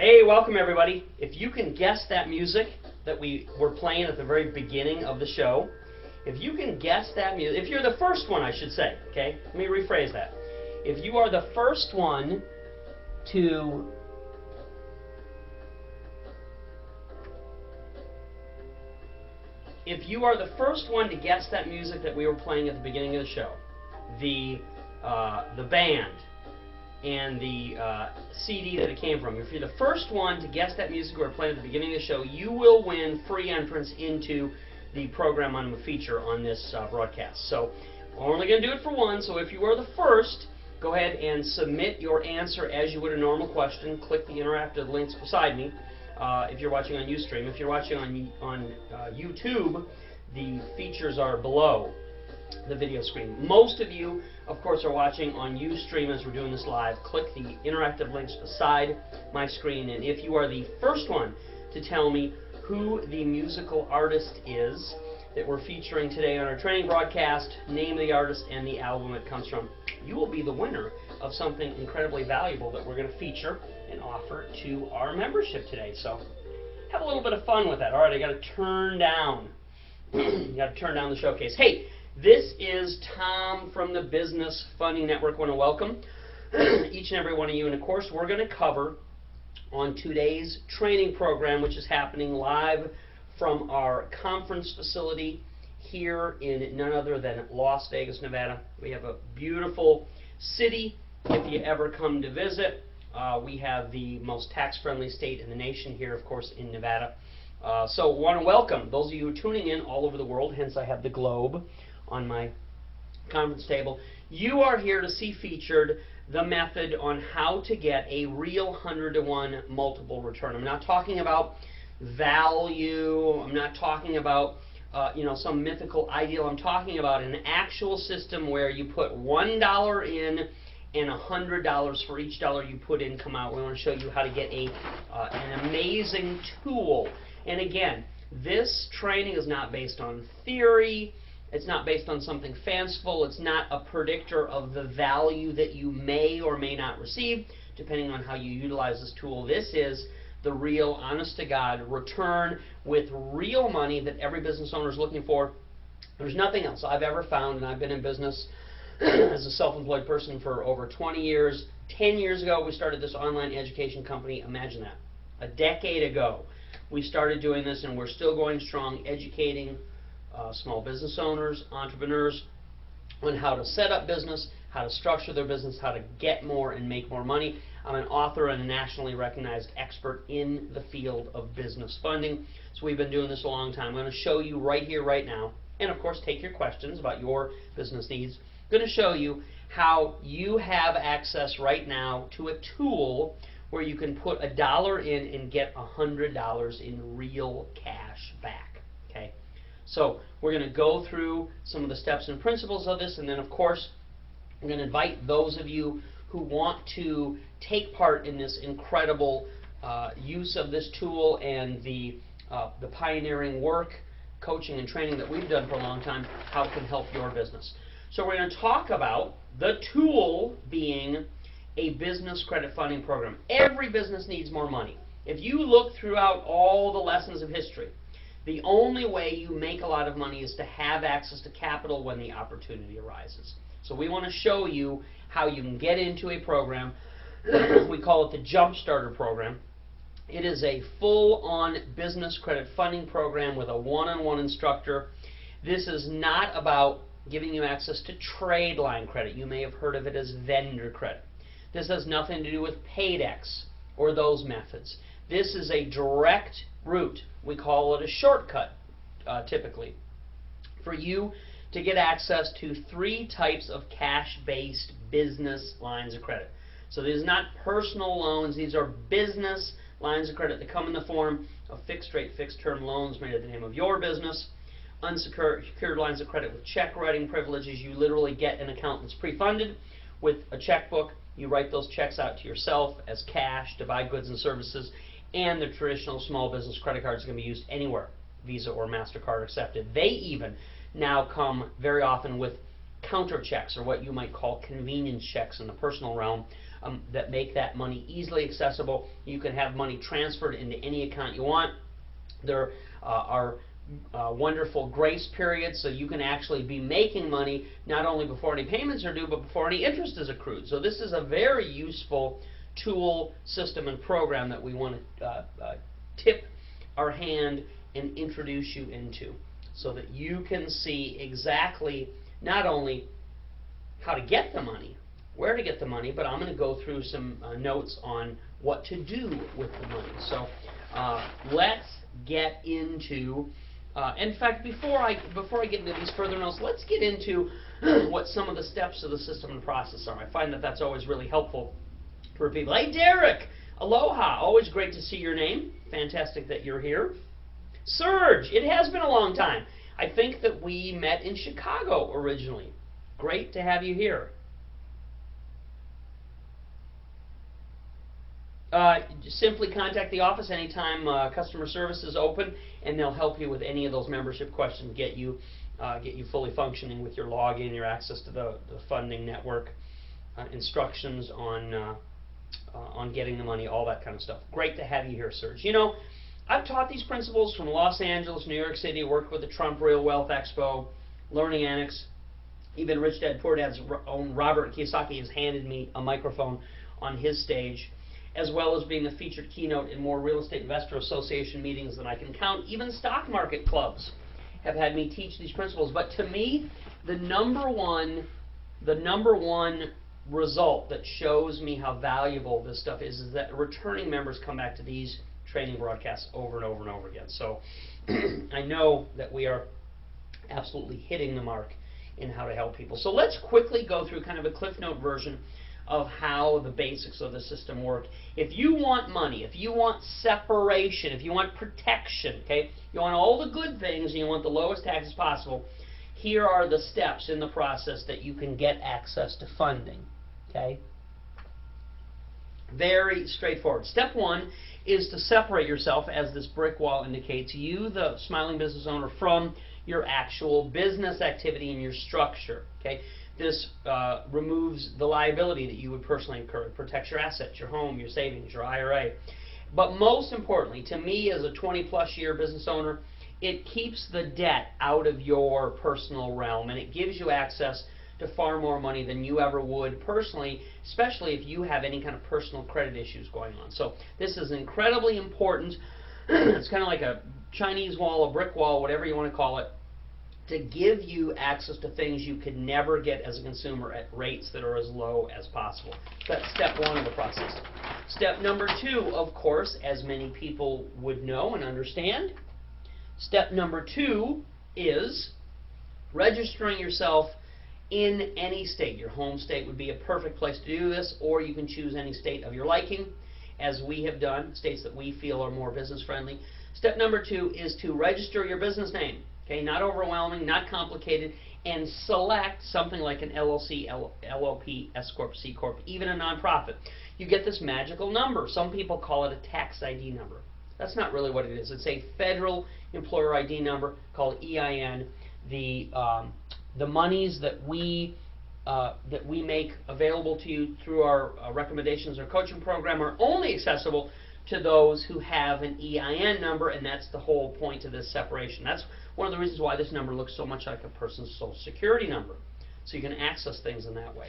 Hey, welcome everybody. If you can guess that music that we were playing at the very beginning of the show, if you can guess that music, if you're the first one, I should say, okay? Let me rephrase that. If you are the first one to guess that music that we were playing at the beginning of the show, the band, and the CD that it came from. If you're the first one to guess that music we were playing at the beginning of the show, you will win free entrance into the program I'm going to feature on this broadcast. So we're only going to do it for one, so if you are the first, go ahead and submit your answer as you would a normal question. Click the interactive links beside me if you're watching on Ustream. If you're watching on YouTube, the features are below the video screen. Most of you, of course, are watching on Ustream as we're doing this live. Click the interactive links beside my screen, and if you are the first one to tell me who the musical artist is that we're featuring today on our training broadcast, name of the artist and the album it comes from, you will be the winner of something incredibly valuable that we're going to feature and offer to our membership today. So have a little bit of fun with that. All right, I got to turn down the showcase. Hey, this is Tom from the Business Funding Network. I want to welcome each and every one of you. And of course, we're going to cover on today's training program, which is happening live from our conference facility here in none other than Las Vegas, Nevada. We have a beautiful city if you ever come to visit. We have the most tax-friendly state in the nation here, of course, in Nevada. So I want to welcome those of you who are tuning in all over the world, hence I have the globe on my conference table. You are here to see featured the method on how to get a real 100-to-1 multiple return. I'm not talking about value. I'm not talking about some mythical ideal. I'm talking about an actual system where you put $1 in and $100 for each dollar you put in come out. We want to show you how to get an amazing tool. And again, this training is not based on theory. It's not based on something fanciful. It's not a predictor of the value that you may or may not receive, depending on how you utilize this tool. This is the real, honest-to-God return with real money that every business owner is looking for. There's nothing else I've ever found, and I've been in business as a self-employed person for over 20 years. 10 years ago, we started this online education company. Imagine that. A decade ago, we started doing this, and we're still going strong, educating small business owners, entrepreneurs, on how to set up business, how to structure their business, how to get more and make more money. I'm an author and a nationally recognized expert in the field of business funding. So we've been doing this a long time. I'm going to show you right here, right now, and of course take your questions about your business needs. I'm going to show you how you have access right now to a tool where you can put $1 in and get $100 in real cash back. Okay? So we're going to go through some of the steps and principles of this, and then of course I'm going to invite those of you who want to take part in this incredible use of this tool and the pioneering work, coaching and training that we've done for a long time, how it can help your business. So we're going to talk about the tool being a business credit funding program. Every business needs more money. If you look throughout all the lessons of history, the only way you make a lot of money is to have access to capital when the opportunity arises. So we want to show you how you can get into a program. We call it the Jump Starter program. It is a full-on business credit funding program with a one-on-one instructor. This is not about giving you access to trade line credit. You may have heard of it as vendor credit. This has nothing to do with Paydex or those methods. This is a direct route. We call it a shortcut, typically, for you to get access to 3 types of cash-based business lines of credit. So these are not personal loans. These are business lines of credit that come in the form of fixed-rate, fixed-term loans made in the name of your business, unsecured lines of credit with check writing privileges. You literally get an account that's pre-funded with a checkbook. You write those checks out to yourself as cash to buy goods and services, and the traditional small business credit cards can be used anywhere, Visa or MasterCard accepted. They even now come very often with counter checks, or what you might call convenience checks in the personal realm, that make that money easily accessible. You can have money transferred into any account you want. There are wonderful grace periods, so you can actually be making money not only before any payments are due, but before any interest is accrued. So this is a very useful tool, system, and program that we want to tip our hand and introduce you into, so that you can see exactly not only how to get the money, where to get the money, but I'm going to go through some notes on what to do with the money. So let's get into, in fact, before I get into these further notes, let's get into what some of the steps of the system and process are. I find that that's always really helpful for people. Hey, Derek! Aloha! Always great to see your name. Fantastic that you're here. Serge! It has been a long time. I think that we met in Chicago originally. Great to have you here. Simply contact the office anytime customer service is open, and they'll help you with any of those membership questions, get you fully functioning with your login, your access to the funding network, instructions on getting the money, all that kind of stuff. Great to have you here, Serge. You know, I've taught these principles from Los Angeles, New York City, worked with the Trump Real Wealth Expo, Learning Annex. Even Rich Dad Poor Dad's own Robert Kiyosaki has handed me a microphone on his stage, as well as being a featured keynote in more real estate investor association meetings than I can count. Even stock market clubs have had me teach these principles. But to me, the number one result that shows me how valuable this stuff is that returning members come back to these training broadcasts over and over and over again. So I know that we are absolutely hitting the mark in how to help people. So let's quickly go through kind of a Cliff Note version of how the basics of the system work. If you want money, if you want separation, if you want protection, okay, you want all the good things and you want the lowest taxes possible, here are the steps in the process that you can get access to funding, okay? Very straightforward. Step one is to separate yourself, as this brick wall indicates, you, the smiling business owner, from your actual business activity and your structure, okay? This removes the liability that you would personally incur. It protects your assets, your home, your savings, your IRA. But most importantly, to me as a 20-plus year business owner, it keeps the debt out of your personal realm, and it gives you access to far more money than you ever would personally, especially if you have any kind of personal credit issues going on. So this is incredibly important. It's kind of like a Chinese wall, a brick wall, whatever you want to call it, to give you access to things you could never get as a consumer at rates that are as low as possible. That's step one of the process. Step number two, of course, as many people would know and understand, step number two is registering yourself in any state. Your home state would be a perfect place to do this, or you can choose any state of your liking, as we have done, states that we feel are more business friendly. Step number two is to register your business name. Okay, not overwhelming, not complicated, and select something like an LLC, LLP, S Corp, C Corp, even a nonprofit. You get this magical number. Some people call it a tax ID number. That's not really what it is. It's a federal employer ID number called EIN. The monies that we make available to you through our recommendations or coaching program are only accessible to those who have an EIN number, and that's the whole point of this separation. That's one of the reasons why this number looks so much like a person's Social Security number, so you can access things in that way.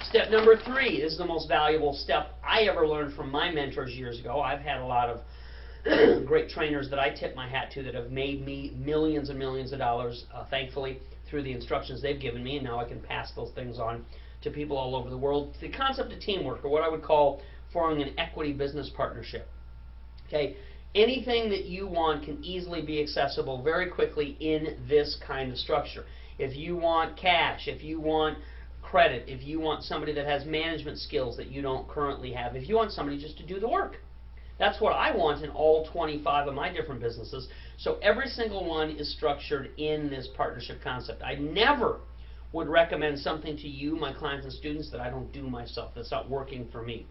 Step number three is the most valuable step I ever learned from my mentors years ago. I've had a lot of great trainers that I tip my hat to that have made me millions and millions of dollars, thankfully, through the instructions they've given me, and now I can pass those things on to people all over the world. The concept of teamwork, or what I would call forming an equity business partnership. Okay, anything that you want can easily be accessible very quickly in this kind of structure. If you want cash, if you want credit, if you want somebody that has management skills that you don't currently have, if you want somebody just to do the work. That's what I want in all 25 of my different businesses. So every single one is structured in this partnership concept. I never would recommend something to you, my clients and students, that I don't do myself, that's not working for me.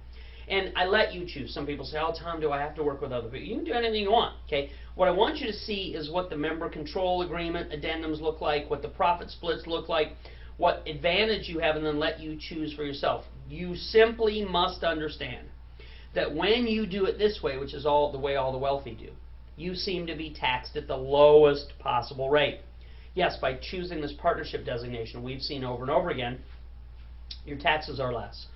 And I let you choose. Some people say, oh, Tom, do I have to work with other people? You can do anything you want, okay? What I want you to see is what the member control agreement addendums look like, what the profit splits look like, what advantage you have, and then let you choose for yourself. You simply must understand that when you do it this way, which is all the way all the wealthy do, you seem to be taxed at the lowest possible rate. Yes, by choosing this partnership designation, we've seen over and over again, your taxes are less.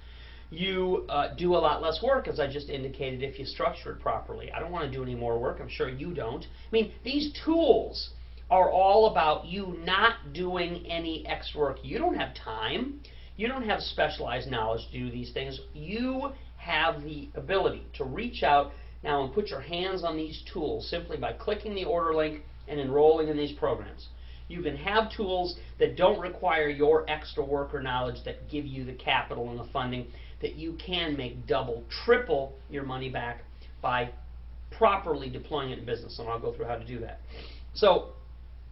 You do a lot less work, as I just indicated, if you structure it properly. I don't want to do any more work. I'm sure you don't. I mean, these tools are all about you not doing any extra work. You don't have time. You don't have specialized knowledge to do these things. You have the ability to reach out now and put your hands on these tools simply by clicking the order link and enrolling in these programs. You can have tools that don't require your extra work or knowledge, that give you the capital and the funding, that you can make double, triple your money back by properly deploying it in business, and I'll go through how to do that. So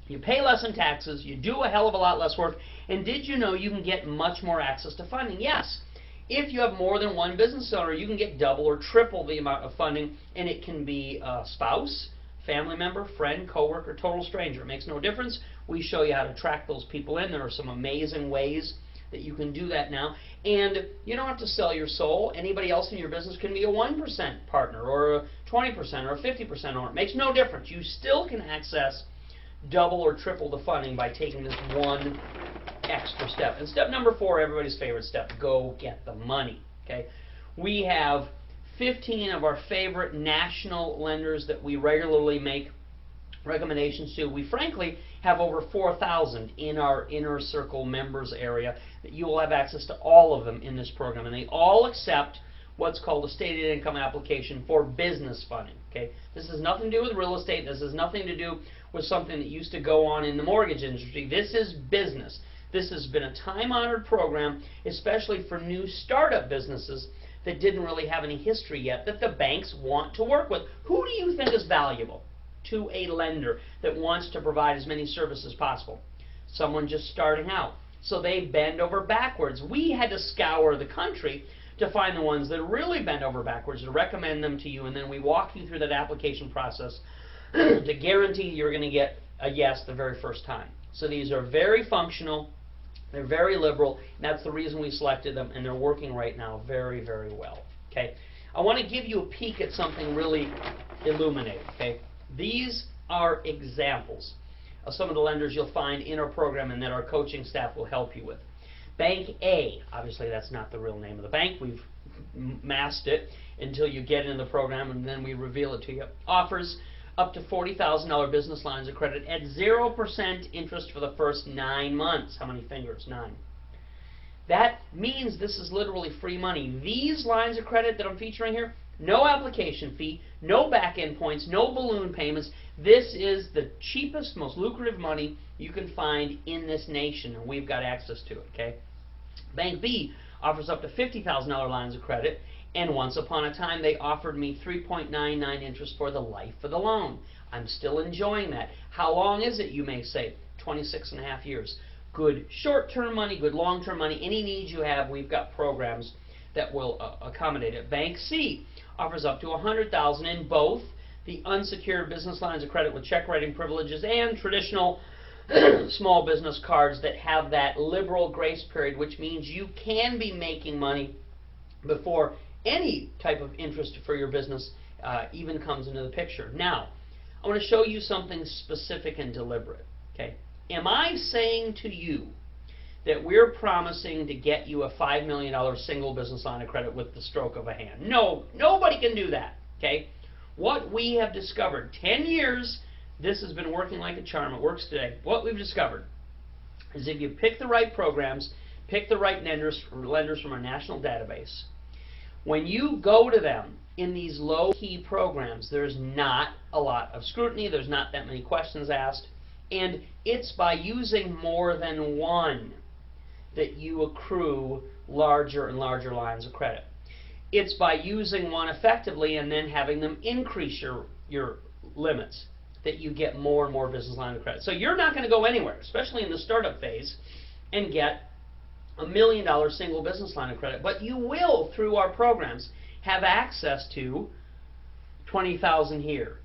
you pay less in taxes, you do a hell of a lot less work, and did you know you can get much more access to funding? Yes. If you have more than one business owner, you can get double or triple the amount of funding, and it can be a spouse, family member, friend, coworker, total stranger. It makes no difference. We show you how to track those people in. There are some amazing ways that you can do that now. And you don't have to sell your soul. Anybody else in your business can be a 1% partner or a 20% or a 50% owner. It makes no difference. You still can access double or triple the funding by taking this one extra step. And step number 4, everybody's favorite step, go get the money. Okay? We have 15 of our favorite national lenders that we regularly make recommendations to. We frankly have over 4,000 in our inner circle members area that you will have access to all of them in this program, and they all accept what's called a stated income application for business funding. Okay, this has nothing to do with real estate. This has nothing to do with something that used to go on in the mortgage industry. This is business. This has been a time-honored program, especially for new startup businesses that didn't really have any history yet, that the banks want to work with. Who do you think is valuable to a lender that wants to provide as many services as possible? Someone just starting out. So they bend over backwards. We had to scour the country to find the ones that really bend over backwards, to recommend them to you, and then we walk you through that application process to guarantee you're going to get a yes the very first time. So these are very functional, they're very liberal, and that's the reason we selected them, and they're working right now very, very well. Okay, I want to give you a peek at something really illuminating. Okay, these are examples of some of the lenders you'll find in our program and that our coaching staff will help you with. Bank A, obviously that's not the real name of the bank, we've masked it until you get into the program and then we reveal it to you, offers up to $40,000 business lines of credit at 0% interest for the first 9 months. How many fingers? 9. That means this is literally free money. These lines of credit that I'm featuring here, no application fee, no back-end points, no balloon payments. This is the cheapest, most lucrative money you can find in this nation, and we've got access to it. Okay? Bank B offers up to $50,000 lines of credit, and once upon a time they offered me 3.99 interest for the life of the loan. I'm still enjoying that. How long is it, you may say? 26.5 years. Good short-term money, good long-term money. Any needs you have, we've got programs that will accommodate it. Bank C offers up to $100,000 in both the unsecured business lines of credit with check writing privileges and traditional small business cards that have that liberal grace period, which means you can be making money before any type of interest for your business even comes into the picture. Now, I want to show you something specific and deliberate. Okay? Am I saying to you that we're promising to get you a $5 million single business line of credit with the stroke of a hand? No, nobody can do that. Okay? What we have discovered, 10 years, this has been working like a charm. It works today. What we've discovered is if you pick the right programs, pick the right lenders from our national database, when you go to them in these low-key programs, there's not a lot of scrutiny, there's not that many questions asked, and it's by using more than one that you accrue larger and larger lines of credit. It's by using one effectively and then having them increase your limits that you get more and more business line of credit. So you're not going to go anywhere, especially in the startup phase, and get a $1 million single business line of credit, but you will, through our programs, have access to $20,000 here,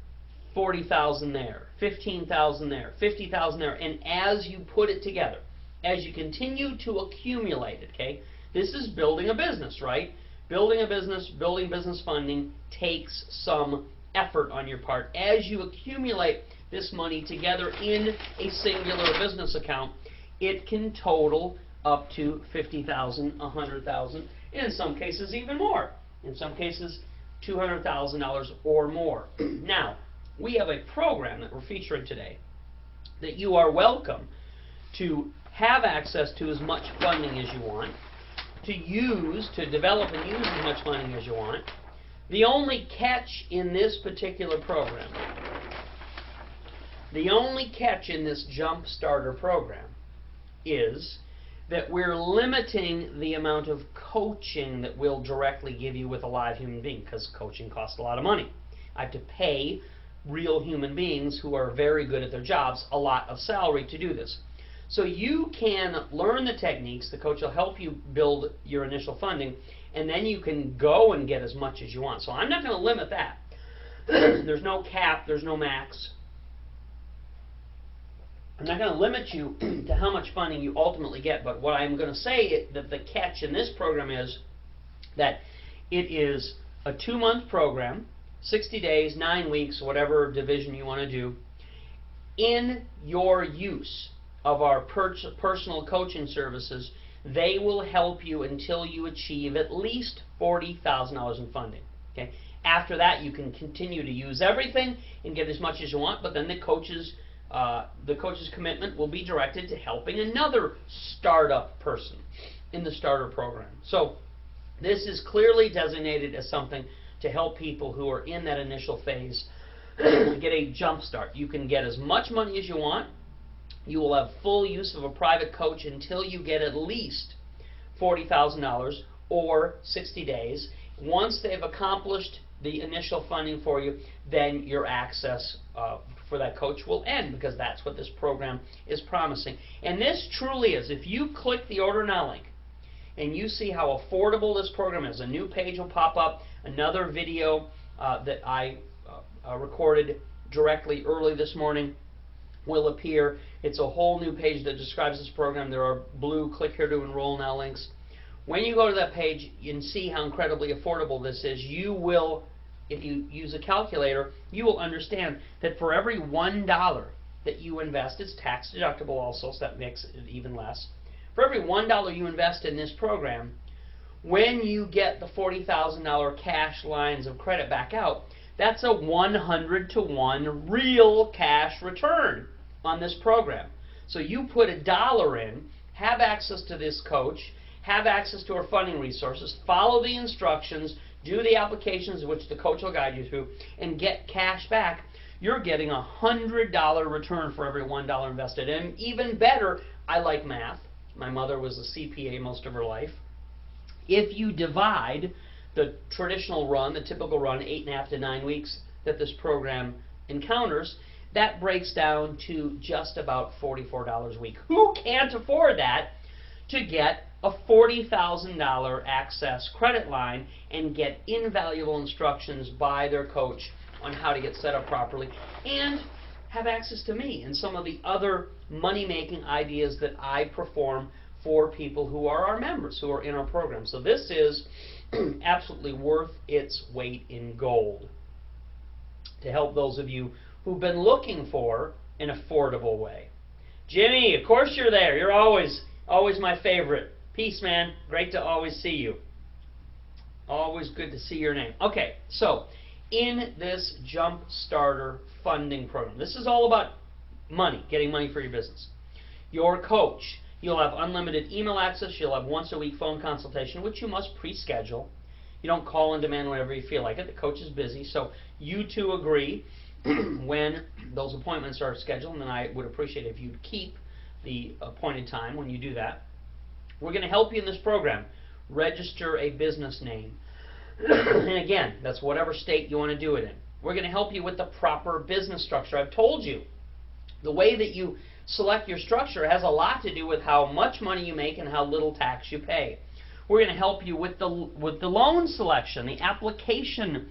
$40,000 there, $15,000 there, $50,000 there, and as you put it together, as you continue to accumulate it, okay, This is building a business, right? Building a business, building business funding takes some effort on your part. As you accumulate this money together in a singular business account, it can total up to $50,000, $100,000, and in some cases even more. In some cases, $200,000 or more. Now, we have a program that we're featuring today that you are welcome to have access to as much funding as you want, to develop and use as much funding as you want. The only catch in this particular program, the only catch in this Jump Starter program is that we're limiting the amount of coaching that we'll directly give you with a live human being, because coaching costs a lot of money. I have to pay real human beings who are very good at their jobs a lot of salary to do this. So you can learn the techniques, the coach will help you build your initial funding, and then you can go and get as much as you want. So I'm not going to limit that. There's no cap, there's no max. I'm not going to limit you to how much funding you ultimately get, but what I'm going to say that the catch in this program is that it is a 2-month program, 60 days, 9 weeks, whatever division you want to do. In your use of our personal coaching services, they will help you until you achieve at least $40,000 in funding. Okay? After that, you can continue to use everything and get as much as you want, but then the coach's commitment will be directed to helping another startup person in the starter program. So this is clearly designated as something to help people who are in that initial phase get a jump start. You can get as much money as you want. You will have full use of a private coach until you get at least $40,000 or 60 days. Once they've accomplished the initial funding for you, then your access for that coach will end, because that's what this program is promising. And this truly is. If you click the Order Now link and you see how affordable this program is, a new page will pop up, another video that I recorded directly early this morning will appear. It's a whole new page that describes this program. There are blue click here to enroll now links. When you go to that page and see how incredibly affordable this is, you will, if you use a calculator, you will understand that for every $1 that you invest, it's tax deductible also, so that makes it even less. For every $1 you invest in this program, when you get the $40,000 cash lines of credit back out, that's a 100-to-1 real cash return on this program. So you put $1 in, have access to this coach, have access to our funding resources, follow the instructions, do the applications which the coach will guide you through, and get cash back. You're getting a $100 return for every $1 invested. And even better, I like math. My mother was a CPA most of her life. If you divide the traditional run, the typical run, 8.5 to 9 weeks that this program encounters, that breaks down to just about $44 a week. Who can't afford that to get a $40,000 access credit line and get invaluable instructions by their coach on how to get set up properly, and have access to me and some of the other money-making ideas that I perform for people who are our members, who are in our program. So this is absolutely worth its weight in gold to help those of you who've been looking for an affordable way. Jimmy, of course you're there. You're always my favorite. Peace, man. Great to always see you. Always good to see your name. Okay, so in this Jump Starter funding program, this is all about money, getting money for your business. Your coach, you'll have unlimited email access. You'll have once-a-week phone consultation, which you must pre-schedule. You don't call and demand whenever you feel like it. The coach is busy, so you two agree when those appointments are scheduled, and I would appreciate if you'd keep the appointed time when you do that. We're going to help you in this program. Register a business name. And again, that's whatever state you want to do it in. We're going to help you with the proper business structure. I've told you, the way that you select your structure has a lot to do with how much money you make and how little tax you pay. We're going to help you with the loan selection, the application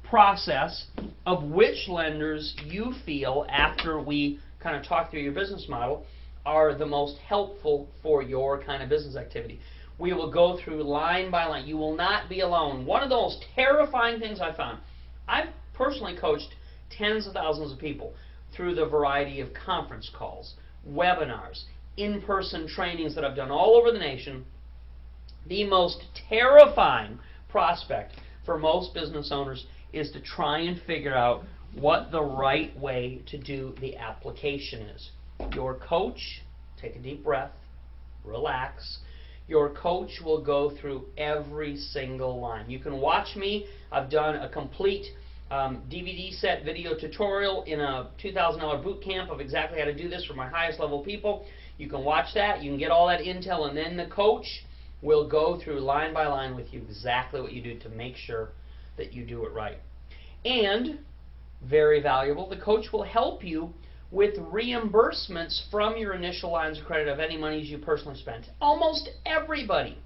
process of which lenders you feel, after we kind of talk through your business model, are the most helpful for your kind of business activity. We will go through line by line. You will not be alone. One of the most terrifying things I found, I've personally coached tens of thousands of people through the variety of conference calls, webinars, in-person trainings that I've done all over the nation. The most terrifying prospect for most business owners is to try and figure out what the right way to do the application is. Your coach, take a deep breath, relax. Your coach will go through every single line. You can watch me. I've done a complete DVD set video tutorial in a $2,000 boot camp of exactly how to do this for my highest level people. You can watch that. You can get all that intel, and then the coach will go through line by line with you exactly what you do to make sure that you do it right. And, very valuable, the coach will help you with reimbursements from your initial lines of credit of any monies you personally spent. Almost everybody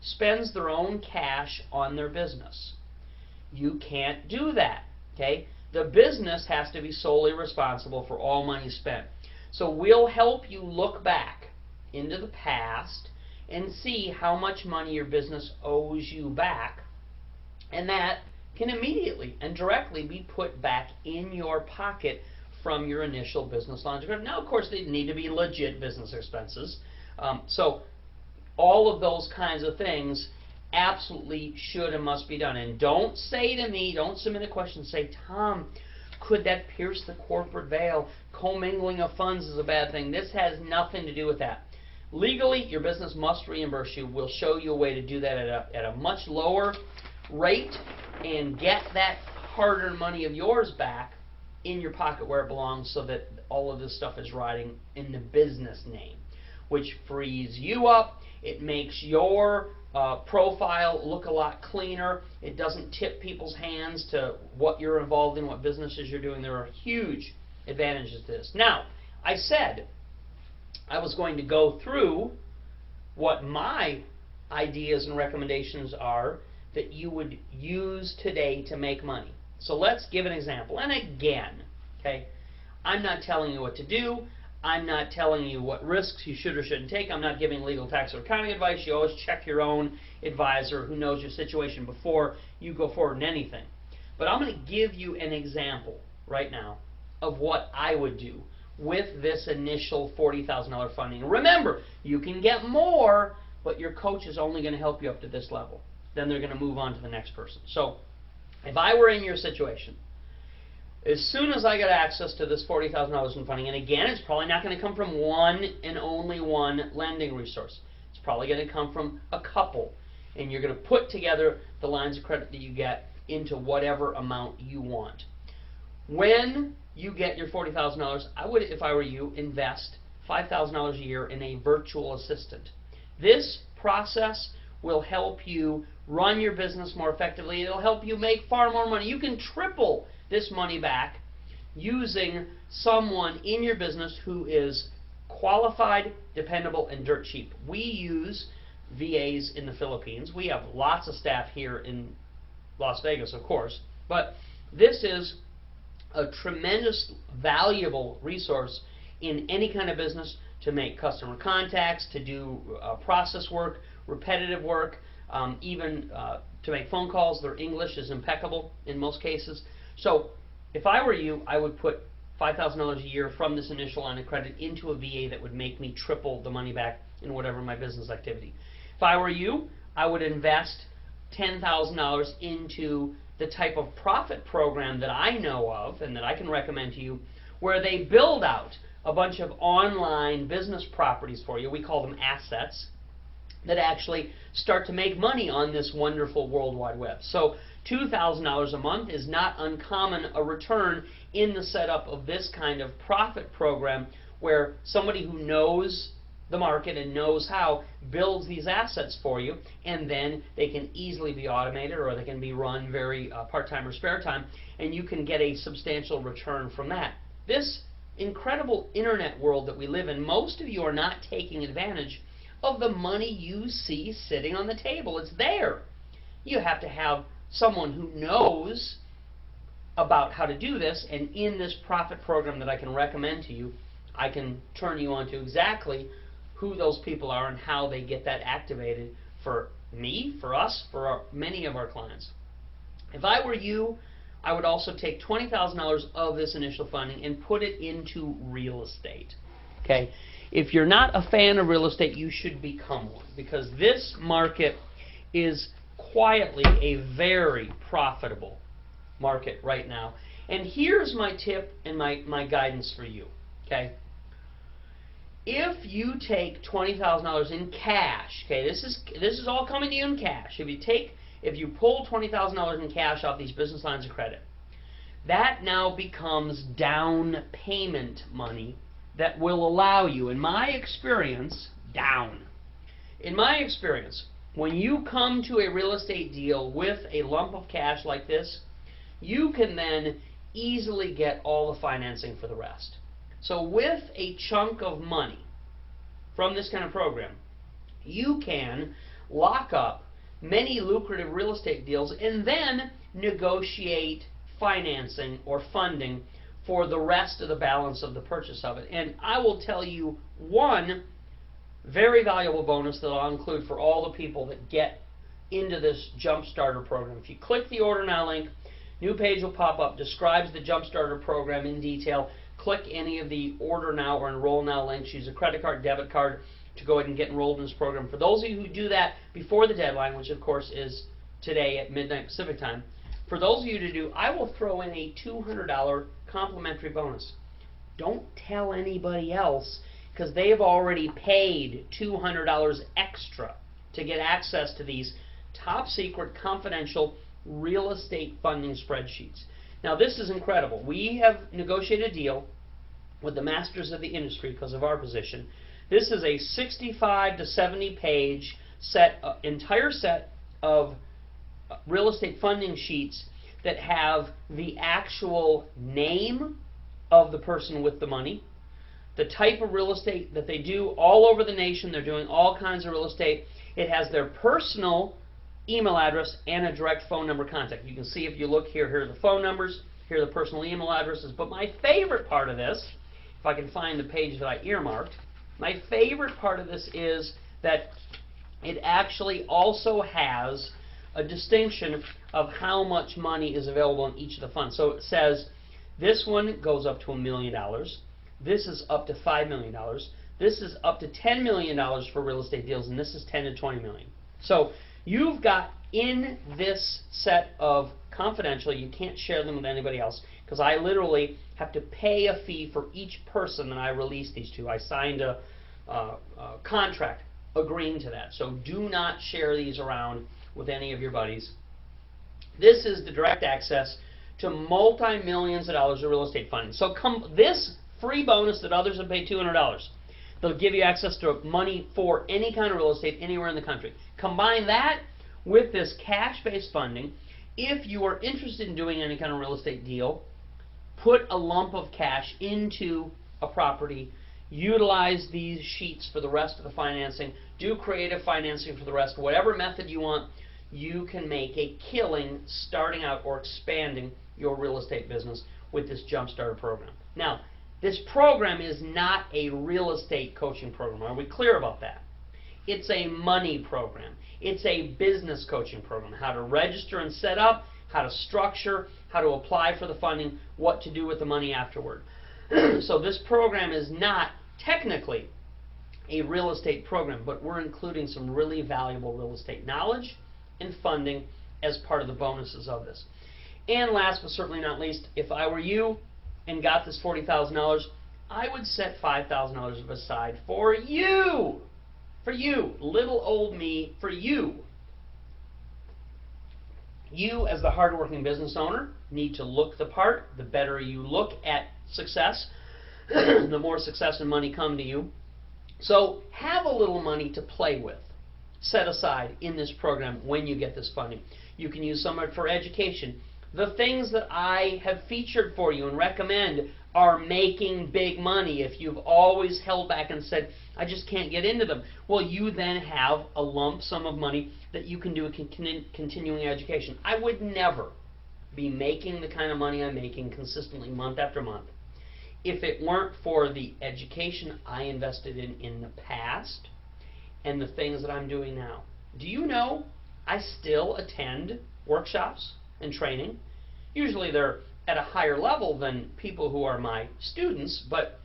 spends their own cash on their business. You can't do that, okay? The business has to be solely responsible for all money spent. So we'll help you look back into the past and see how much money your business owes you back, and that can immediately and directly be put back in your pocket from your initial business lines of credit. Now, of course, they need to be legit business expenses. So all of those kinds of things absolutely should and must be done. And don't say to me, don't submit a question, say, Tom, could that pierce the corporate veil? Commingling of funds is a bad thing. This has nothing to do with that. Legally, your business must reimburse you. We'll show you a way to do that at a much lower rate and get that hard-earned money of yours back in your pocket where it belongs, so that all of this stuff is riding in the business name, which frees you up. It makes your profile look a lot cleaner. It doesn't tip people's hands to what you're involved in, what businesses you're doing. There are huge advantages to this. Now, I said I was going to go through what my ideas and recommendations are that you would use today to make money. So let's give an example. And again, okay, I'm not telling you what to do. I'm not telling you what risks you should or shouldn't take. I'm not giving legal, tax, or accounting advice. You always check your own advisor who knows your situation before you go forward in anything. But I'm going to give you an example right now of what I would do with this initial $40,000 funding. Remember, you can get more, but your coach is only going to help you up to this level. Then they're going to move on to the next person. So if I were in your situation, as soon as I got access to this $40,000 in funding, and again, it's probably not going to come from one and only one lending resource. It's probably going to come from a couple, and you're going to put together the lines of credit that you get into whatever amount you want. When you get your $40,000, I would, if I were you, invest $5,000 a year in a virtual assistant. This process will help you run your business more effectively. It'll help you make far more money. You can triple this money back using someone in your business who is qualified, dependable, and dirt cheap. We use VAs in the Philippines. We have lots of staff here in Las Vegas, of course, but this is a tremendous, valuable resource in any kind of business to make customer contacts, to do process work, repetitive work, even to make phone calls. Their English is impeccable in most cases. So if I were you, I would put $5,000 a year from this initial line of credit into a VA that would make me triple the money back in whatever my business activity. If I were you, I would invest $10,000 into the type of profit program that I know of and that I can recommend to you, where they build out a bunch of online business properties for you. We call them assets, that actually start to make money on this wonderful World Wide Web. So $2,000 a month is not uncommon a return in the setup of this kind of profit program, where somebody who knows the market and knows how builds these assets for you, and then they can easily be automated, or they can be run very part-time or spare time, and you can get a substantial return from that. This incredible internet world that we live in, most of you are not taking advantage of the money you see sitting on the table. It's there. You have to have someone who knows about how to do this, and in this profit program that I can recommend to you, I can turn you on to exactly who those people are and how they get that activated for me, for us, for many of our clients. If I were you, I would also take $20,000 of this initial funding and put it into real estate. Okay? If you're not a fan of real estate, you should become one, because this market is quietly a very profitable market right now. And here's my tip and my guidance for you. Okay? If you take $20,000 in cash, okay, this is all coming to you in cash. If you pull $20,000 in cash off these business lines of credit, that now becomes down payment money that will allow you, in my experience, when you come to a real estate deal with a lump of cash like this, you can then easily get all the financing for the rest. So with a chunk of money from this kind of program, you can lock up many lucrative real estate deals and then negotiate financing or funding for the rest of the balance of the purchase of it. And I will tell you one very valuable bonus that I'll include for all the people that get into this Jump Starter program. If you click the Order Now link, new page will pop up, describes the Jump Starter program in detail. Click any of the Order Now or Enroll Now links. Use a credit card, debit card to go ahead and get enrolled in this program. For those of you who do that before the deadline, which of course is today at midnight Pacific time, for those of you to do, I will throw in a $200 complimentary bonus. Don't tell anybody else, because they've already paid $200 extra to get access to these top secret confidential real estate funding spreadsheets. Now this is incredible. We have negotiated a deal with the masters of the industry because of our position. This is a 65 to 70 page entire set of real estate funding sheets that have the actual name of the person with the money, the type of real estate that they do all over the nation. They're doing all kinds of real estate. It has their personal email address and a direct phone number contact. You can see if you look here, here are the phone numbers, here are the personal email addresses. But my favorite part of this, if I can find the page that I earmarked, my favorite part of this is that it actually also has a distinction of how much money is available in each of the funds. So it says this one goes up to $1 million. This is up to $5 million. This is up to $10 million for real estate deals, and this is $10 to $20 million. So you've got in this set of confidential, you can't share them with anybody else, because I literally have to pay a fee for each person that I release these to. I signed a contract agreeing to that. So do not share these around with any of your buddies. This is the direct access to multi-millions of dollars of real estate funding. So this free bonus that others have paid $200, they'll give you access to money for any kind of real estate anywhere in the country. Combine that with this cash-based funding. If you are interested in doing any kind of real estate deal, put a lump of cash into a property, utilize these sheets for the rest of the financing, do creative financing for the rest, whatever method you want, you can make a killing starting out or expanding your real estate business with this Jump Starter program. Now, this program is not a real estate coaching program. Are we clear about that? It's a money program. It's a business coaching program. How to register and set up, how to structure, how to apply for the funding, what to do with the money afterward. So this program is not technically a real estate program, but we're including some really valuable real estate knowledge and funding as part of the bonuses of this. And last but certainly not least, if I were you and got this $40,000, I would set $5,000 aside for you. For you, little old me, for you. You, as the hardworking business owner, need to look the part. The better you look at success, the more success and money come to you. So have a little money to play with, set aside in this program when you get this funding. You can use some of it for education. The things that I have featured for you and recommend are making big money. If you've always held back and said, I just can't get into them, well, you then have a lump sum of money that you can do a continuing education. I would never be making the kind of money I'm making consistently month after month if it weren't for the education I invested in the past and the things that I'm doing now. Do you know I still attend workshops and training? Usually they're at a higher level than people who are my students, but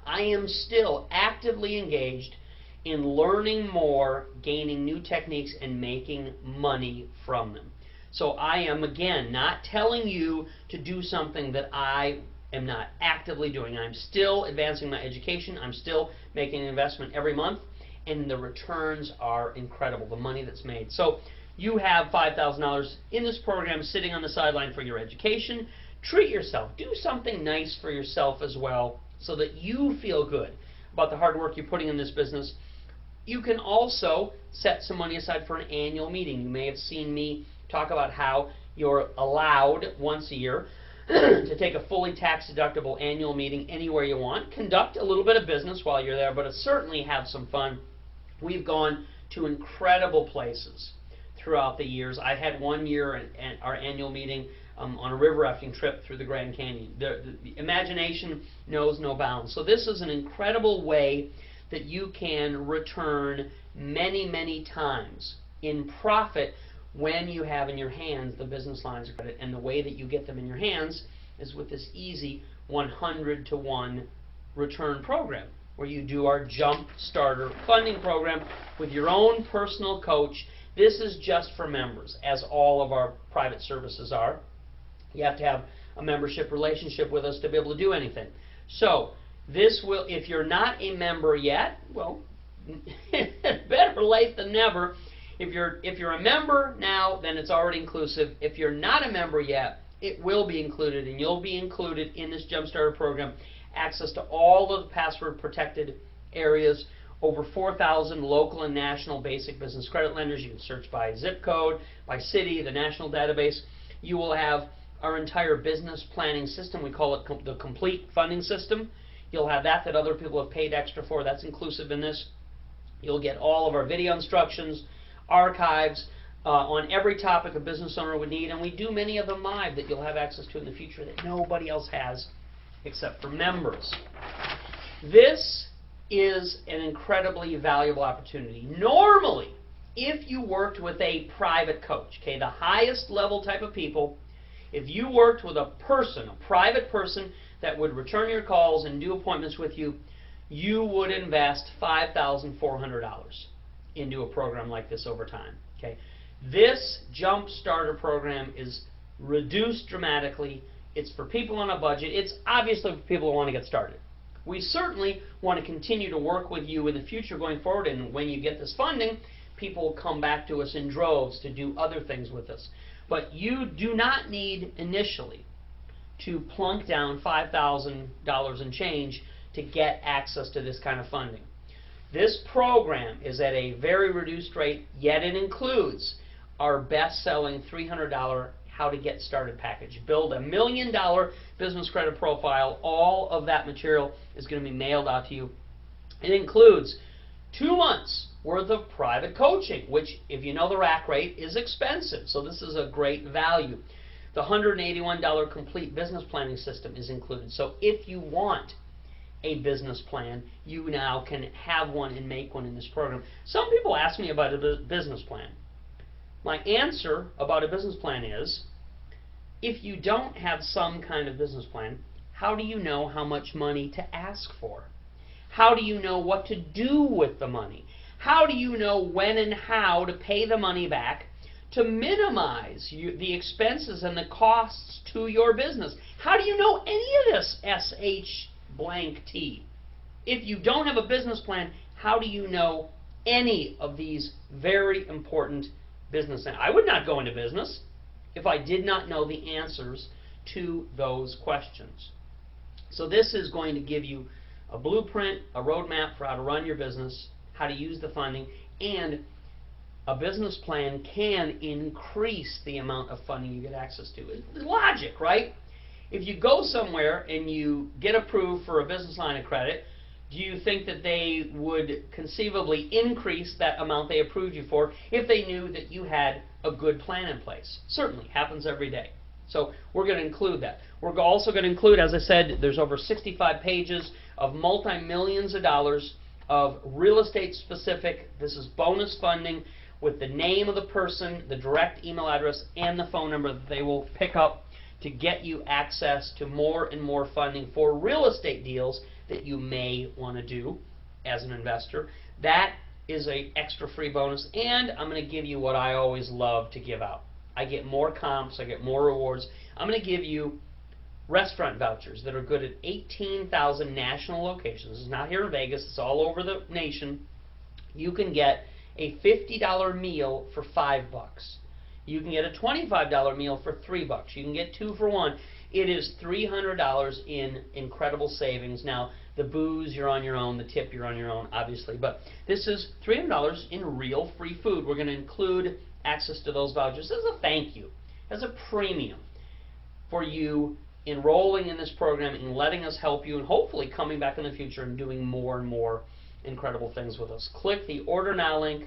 I am still actively engaged in learning more, gaining new techniques, and making money from them. So I am, again, not telling you to do something that I am not actively doing. I'm still advancing my education. I'm still making an investment every month, and the returns are incredible, the money that's made. So you have $5,000 in this program sitting on the sideline for your education. Treat yourself. Do something nice for yourself as well so that you feel good about the hard work you're putting in this business. You can also set some money aside for an annual meeting. You may have seen me talk about how you're allowed once a year to take a fully tax-deductible annual meeting anywhere you want. Conduct a little bit of business while you're there, but certainly have some fun. We've gone to incredible places throughout the years. I had one year our annual meeting on a river rafting trip through the Grand Canyon. The imagination knows no bounds. So this is an incredible way that you can return many, many times in profit when you have in your hands the business lines of credit. And the way that you get them in your hands is with this easy 100-to-1 return program, where you do our Jump Starter funding program with your own personal coach. This is just for members, as all of our private services are. You have to have a membership relationship with us to be able to do anything. So this will, if you're not a member yet, well, better late than never. If you're a member now, then it's already inclusive. If you're not a member yet, it will be included, and you'll be included in this Jump Starter program. Access to all of the password protected areas, over 4,000 local and national basic business credit lenders. You can search by zip code, by city, the national database. You will have our entire business planning system. We call it the complete funding system. You'll have that other people have paid extra for. That's inclusive in this. You'll get all of our video instructions, archives on every topic a business owner would need, and we do many of them live that you'll have access to in the future that nobody else has except for members. This is an incredibly valuable opportunity. Normally, if you worked with a private coach, okay, the highest level type of people, if you worked with a person, a private person that would return your calls and do appointments with you, you would invest $5,400 into a program like this over time. Okay, this Jump Starter program is reduced dramatically. It's for people on a budget. It's obviously for people who want to get started. We certainly want to continue to work with you in the future going forward, and when you get this funding, people will come back to us in droves to do other things with us. But you do not need initially to plunk down $5,000 and change to get access to this kind of funding. This program is at a very reduced rate, yet it includes our best-selling $300 How to Get Started package. Build a $1 million business credit profile. All of that material is going to be mailed out to you. It includes 2 months worth of private coaching, which, if you know the rack rate, is expensive. So this is a great value. The $181 complete business planning system is included. So if you want a business plan, you now can have one and make one in this program. Some people ask me about a business plan. My answer about a business plan is, if you don't have some kind of business plan, how do you know how much money to ask for? How do you know what to do with the money? How do you know when and how to pay the money back to minimize the expenses and the costs to your business? How do you know any of this SH_T? If you don't have a business plan, how do you know any of these very important business things? I would not go into business if I did not know the answers to those questions. So this is going to give you a blueprint, a roadmap for how to run your business, how to use the funding, and a business plan can increase the amount of funding you get access to. It's logic, right? If you go somewhere and you get approved for a business line of credit, do you think that they would conceivably increase that amount they approved you for if they knew that you had a good plan in place? Certainly, happens every day. So we're going to include that. We're also going to include, as I said, there's over 65 pages of multi-millions of dollars of real estate specific. This is bonus funding with the name of the person, the direct email address, and the phone number that they will pick up to get you access to more and more funding for real estate deals that you may want to do as an investor. That is an extra free bonus, and I'm going to give you what I always love to give out. I get more comps, I get more rewards. I'm going to give you restaurant vouchers that are good at 18,000 national locations. This is not here in Vegas, it's all over the nation. You can get a $50 meal for $5. You can get a $25 meal for $3. You can get 2 for 1. It is $300 in incredible savings. Now, the booze, you're on your own. The tip, you're on your own, obviously. But this is $300 in real free food. We're going to include access to those vouchers as a thank you, as a premium for you enrolling in this program and letting us help you and hopefully coming back in the future and doing more and more incredible things with us. Click the Order Now link.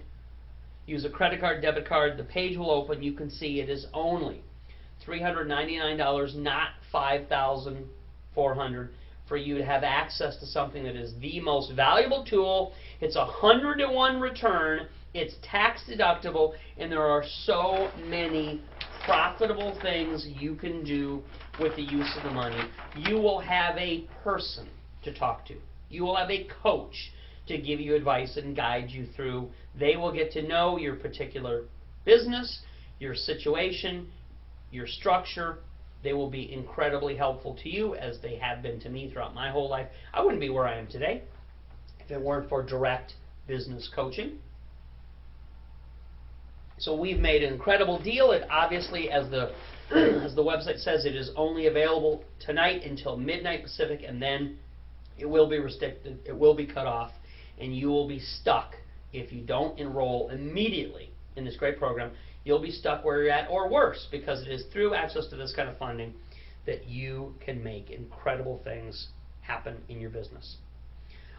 Use a credit card, debit card. The page will open. You can see it is only $399, not $5,400, for you to have access to something that is the most valuable tool. It's a 100-to-1 return. It's tax deductible, and there are so many profitable things you can do with the use of the money. You will have a person to talk to. You will have a coach to give you advice and guide you through. They will get to know your particular business, your situation, your structure. They will be incredibly helpful to you, as they have been to me throughout my whole life. I wouldn't be where I am today if it weren't for direct business coaching. So we've made an incredible deal. It obviously, as the website says, it is only available tonight until midnight Pacific, and then it will be restricted, it will be cut off, and you will be stuck if you don't enroll immediately in this great program. You'll be stuck where you're at, or worse, because it is through access to this kind of funding that you can make incredible things happen in your business.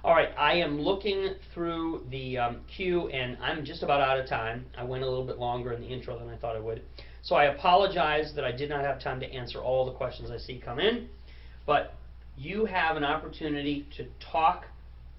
All right, I am looking through the queue, and I'm just about out of time. I went a little bit longer in the intro than I thought I would. So I apologize that I did not have time to answer all the questions I see come in, but you have an opportunity to talk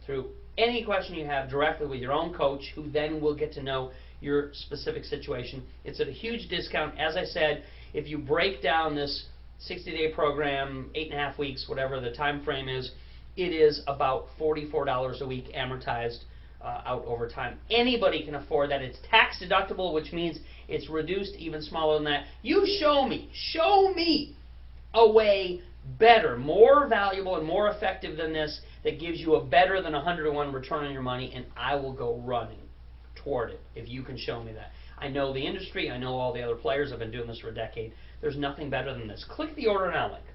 through any question you have directly with your own coach, who then will get to know your specific situation. It's at a huge discount. As I said, if you break down this 60-day program, 8.5 weeks, whatever the time frame is, it is about $44 a week amortized out over time. Anybody can afford that. It's tax deductible, which means it's reduced even smaller than that. You show me a way better, more valuable, and more effective than this that gives you a better than 100-to-1 return on your money, and I will go running toward it if you can show me that. I know the industry. I know all the other players. I've been doing this for a decade. There's nothing better than this. Click the Order Now link.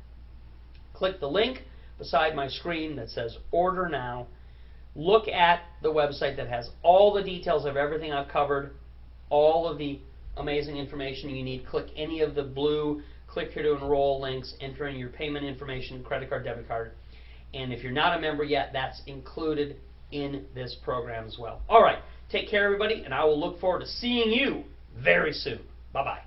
Click the link beside my screen that says Order Now. Look at the website that has all the details of everything I've covered, all of the amazing information you need. Click any of the blue click here to enroll links, enter in your payment information, credit card, debit card, and if you're not a member yet, that's included in this program as well. All right, take care everybody, and I will look forward to seeing you very soon. Bye-bye.